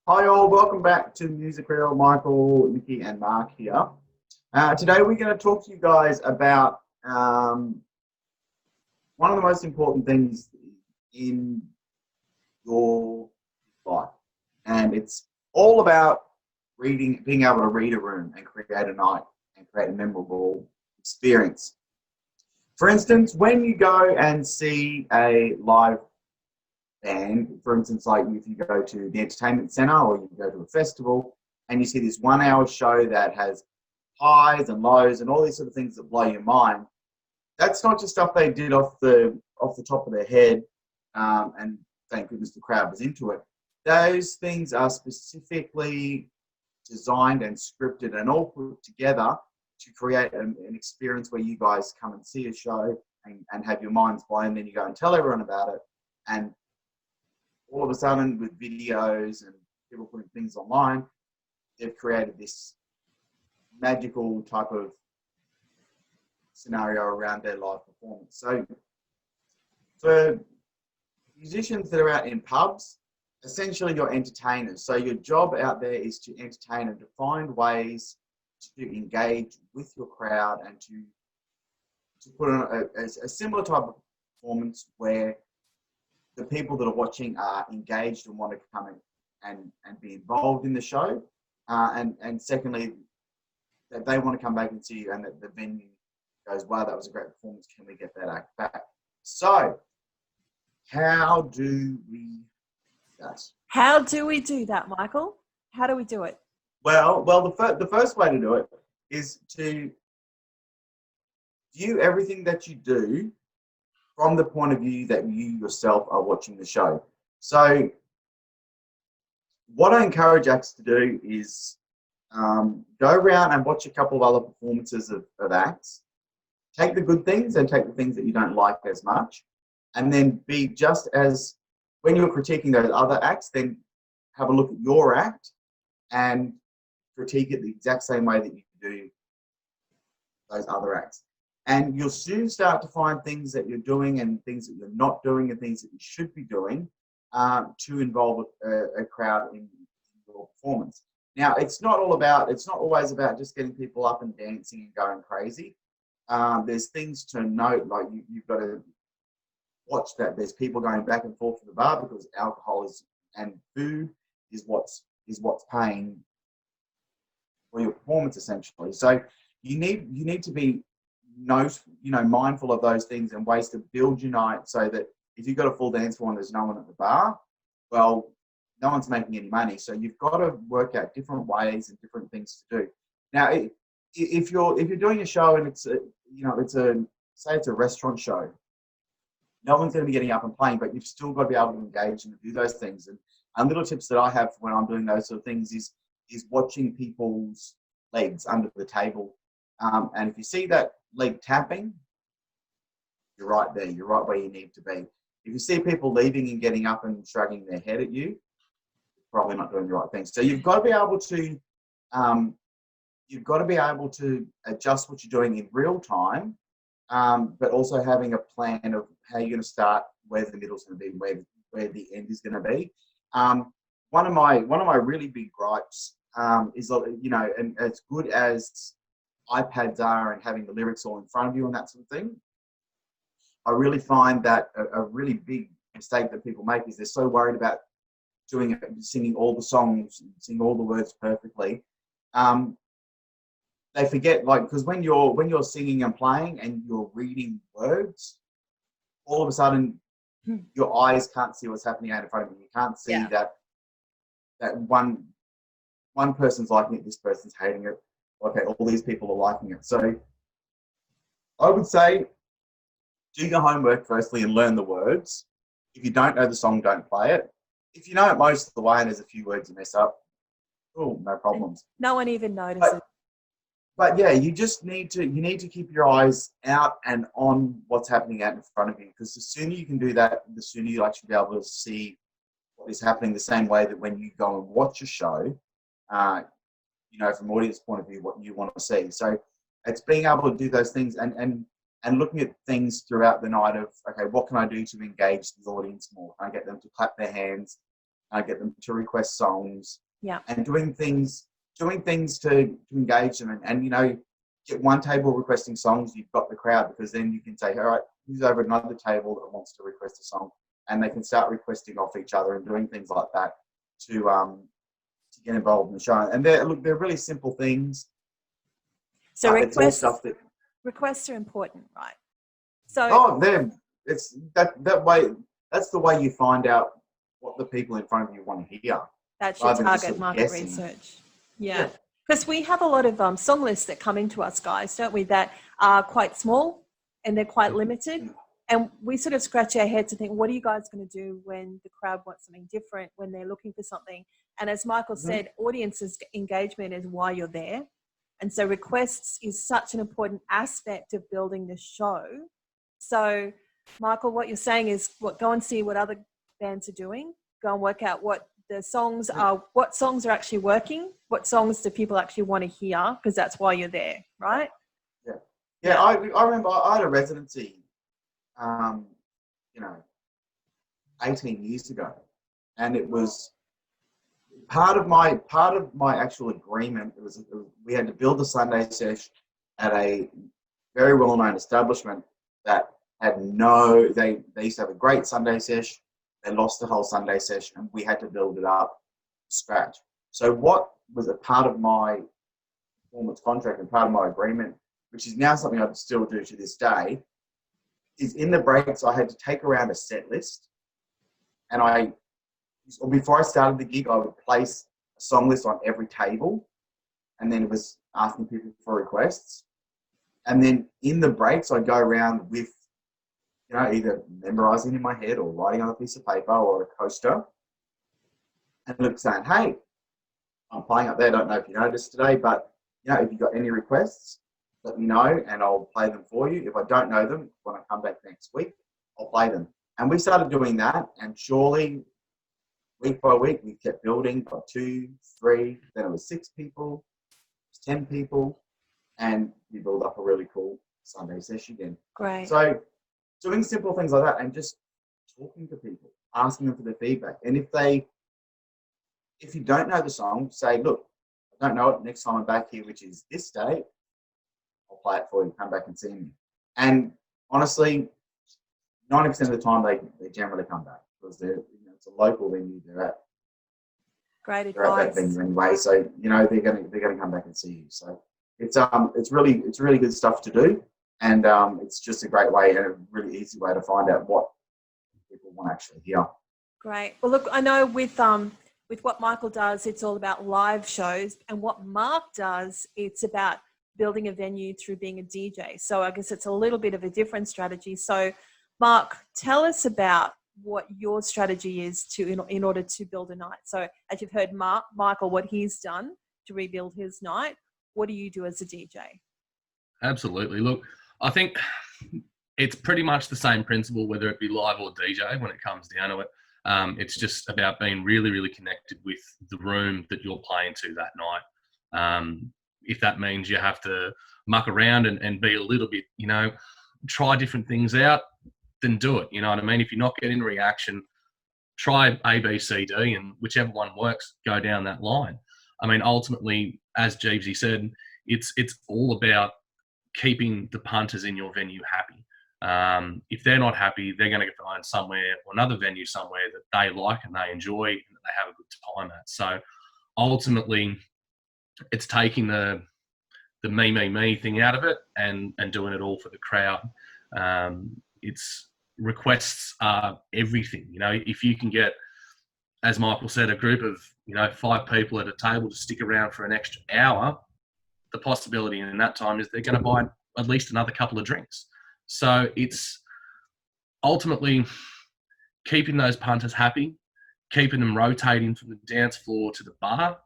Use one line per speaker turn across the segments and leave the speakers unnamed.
Hi all, welcome back to Music Reel. Michael, Nikki and Mark here. Today we're going to talk to you guys about one of the most important things in your life. And it's all about reading, being able to read a room and create a night and create a memorable experience. For instance, when you go and see a live band, for instance, like if you go to the entertainment center or you go to a festival and you see this 1 hour show that has highs and lows and all these sort of things that blow your mind, that's not just stuff they did off the top of their head, and thank goodness the crowd was into it. Those things are specifically designed and scripted and all put together to create an experience where you guys come and see a show and have your minds blown. Then you go and tell everyone about it, and all of a sudden, with videos and people putting things online, they've created this magical type of scenario around their live performance. So for musicians that are out in pubs, essentially you're entertainers. So your job out there is to entertain and to find ways to engage with your crowd and to put on a similar type of performance where the people that are watching are engaged and want to come in and be involved in the show. And secondly, that they want to come back and see you and that the venue goes, wow, that was a great performance. Can we get that act back? So how do we do that?
How do we do that, Michael? How do we do it?
Well, the first way to do it is to view everything that you do from the point of view that you yourself are watching the show. So what I encourage acts to do is go around and watch a couple of other performances of acts, take the good things and take the things that you don't like as much, and then be just as, when you're critiquing those other acts, then have a look at your act and critique it the exact same way that you do those other acts. And you'll soon start to find things that you're doing and things that you're not doing and things that you should be doing to involve a crowd in your performance. Now, it's not always about just getting people up and dancing and going crazy. There's things to note, like you've got to watch that there's people going back and forth to the bar because alcohol and food is what's paying for your performance essentially. So you need to be mindful of those things and ways to build your night so that if you've got a full dance floor and there's no one at the bar, well, no one's making any money. So you've got to work out different ways and different things to do. Now, if you're doing a show and say it's a restaurant show, no one's going to be getting up and playing, but you've still got to be able to engage and do those things. And little tips that I have when I'm doing those sort of things is watching people's legs under the table. And if you see that leg tapping, you're right there. You're right where you need to be. If you see people leaving and getting up and shrugging their head at you, you're probably not doing the right thing. So you've got to be able to adjust what you're doing in real time, but also having a plan of how you're going to start, where the middle's going to be, where the end is going to be. One of my really big gripes is, and as good as iPads are and having the lyrics all in front of you and that sort of thing, I really find that a really big mistake that people make is they're so worried about singing all the songs, singing all the words perfectly. They forget, because when you're singing and playing and you're reading words, all of a sudden your eyes can't see what's happening out in front of you. You can't see that one person's liking it, this person's hating it. Okay, all these people are liking it. So I would say do your homework firstly and learn the words. If you don't know the song, don't play it. If you know it most of the way and there's a few words you mess up, no problems.
No one even notices.
But yeah, you need to keep your eyes out and on what's happening out in front of you, because the sooner you can do that, the sooner you'll actually be able to see what is happening, the same way that when you go and watch a show, from audience point of view, what you want to see. So it's being able to do those things and looking at things throughout the night of, okay, what can I do to engage the audience more? Can I get them to clap their hands? get them to request songs,
Yeah.
and doing things to engage them, and get one table requesting songs, you've got the crowd, because then you can say, all right, who's over at another table that wants to request a song, and they can start requesting off each other and doing things like that to get involved in the show. And they're really simple things.
So
It's all stuff that
requests are important, right? So
it's that way. That's the way you find out what the people in front of you want to hear.
that's your
rather than just
target
sort of
market
guessing.
research. Yeah. Because we have a lot of song lists that come into us, guys, don't we, that are quite small and they're quite limited. And we sort of scratch our heads to think, what are you guys going to do when the crowd wants something different, when they're looking for something? And as Michael said, audiences engagement is why you're there. And so requests is such an important aspect of building the show. So, Michael, what you're saying is go and see what other bands are doing. Go and work out what the songs are, what songs are actually working, what songs do people actually want to hear, because that's why you're there, right?
Yeah. I remember I had a residency, 18 years ago, and it was part of my actual agreement. We had to build a Sunday sesh at a very well-known establishment that had they used to have a great Sunday sesh. They lost the whole Sunday sesh, and we had to build it up from scratch. So what was a part of my performance contract and part of my agreement, which is now something I still do to this day, is in the breaks I had to take around a set list, and before I started the gig, I would place a song list on every table, and then it was asking people for requests. And then in the breaks, I'd go around with, either memorizing in my head or writing on a piece of paper or a coaster, and look saying, hey, I'm playing up there. I don't know if you noticed today, but if you've got any requests, let me know and I'll play them for you. If I don't know them, when I come back next week, I'll play them. And we started doing that, and surely week by week, we kept building. Got 2, 3, then it was 6 people, it was 10 people, and we build up a really cool Sunday session again.
Great.
So doing simple things like that and just talking to people, asking them for their feedback. And if you don't know the song, say, look, I don't know it. Next time I'm back here, which is this day, I'll play it for you. Come back and see me. And honestly, 90% of the time they generally come back, because it's a local venue. They're at
Great
they're at that
advice.
venue anyway, so they're gonna come back and see you. So it's really good stuff to do, and it's just a great way and a really easy way to find out what people want to actually hear.
Great. Well, look, I know with what Michael does, it's all about live shows, and what Mark does, it's about building a venue through being a DJ. So I guess it's a little bit of a different strategy. So, Mark, tell us about what your strategy is in order to build a night. So, as you've heard Michael, what he's done to rebuild his night, what do you do as a DJ?
Absolutely. Look, I think it's pretty much the same principle, whether it be live or DJ, when it comes down to it. It's just about being really, really connected with the room that you're playing to that night. If that means you have to muck around and be a little bit, try different things out, then do it. You know what I mean? If you're not getting a reaction, try A, B, C, D, and whichever one works, go down that line. I mean, ultimately, as Jeevesy said, it's all about keeping the punters in your venue happy. If they're not happy, they're going to find somewhere or another venue somewhere that they like and they enjoy and that they have a good time at. So ultimately, it's taking the me thing out of it and doing it all for the crowd. It's requests are everything. If you can get, as Michael said, a group of 5 people at a table to stick around for an extra hour, the possibility in that time is they're going to buy at least another couple of drinks. So it's ultimately keeping those punters happy, keeping them rotating from the dance floor to the bar.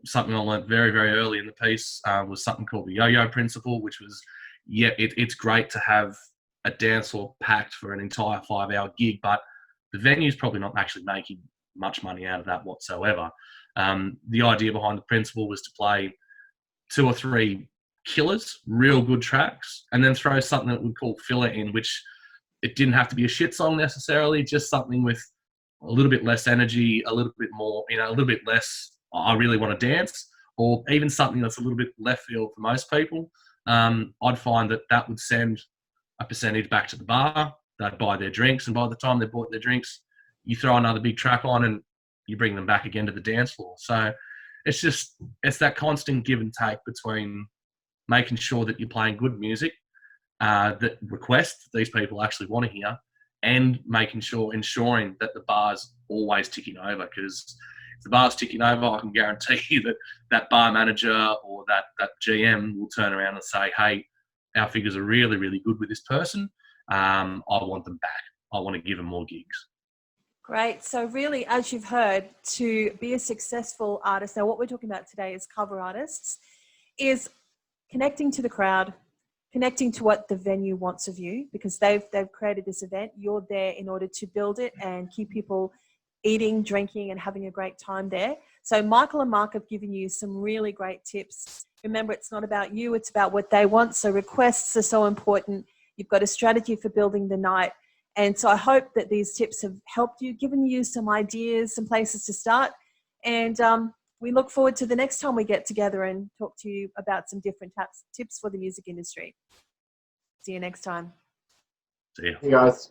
Something I learned very, very early in the piece was something called the yo-yo principle, which was, it's great to have a dance floor packed for an entire 5-hour gig, but the venue's probably not actually making much money out of that whatsoever. The idea behind the principle was to play 2 or 3 killers, real good tracks, and then throw something that we'd call filler in, which it didn't have to be a shit song necessarily, just something with a little bit less energy, a little bit more, a little bit less, I really want to dance, or even something that's a little bit left field for most people, I'd find that would send a percentage back to the bar. They'd buy their drinks, and by the time they bought their drinks, you throw another big track on and you bring them back again to the dance floor. So it's that constant give and take between making sure that you're playing good music, that requests these people actually want to hear, and ensuring that the bar's always ticking over. Because if the bar's ticking over, I can guarantee you that bar manager or that GM will turn around and say, hey, our figures are really, really good with this person. I want them back. I want to give them more gigs.
Great. So really, as you've heard, to be a successful artist, now what we're talking about today is cover artists, is connecting to the crowd, connecting to what the venue wants of you, because they've created this event. You're there in order to build it and keep people eating, drinking, and having a great time there. So Michael and Mark have given you some really great tips. Remember, it's not about you, it's about what they want. So requests are so important. You've got a strategy for building the night. And so I hope that these tips have helped you, given you some ideas, some places to start. And we look forward to the next time we get together and talk to you about some different tips for the music industry. See you next time.
See ya.
Hey guys.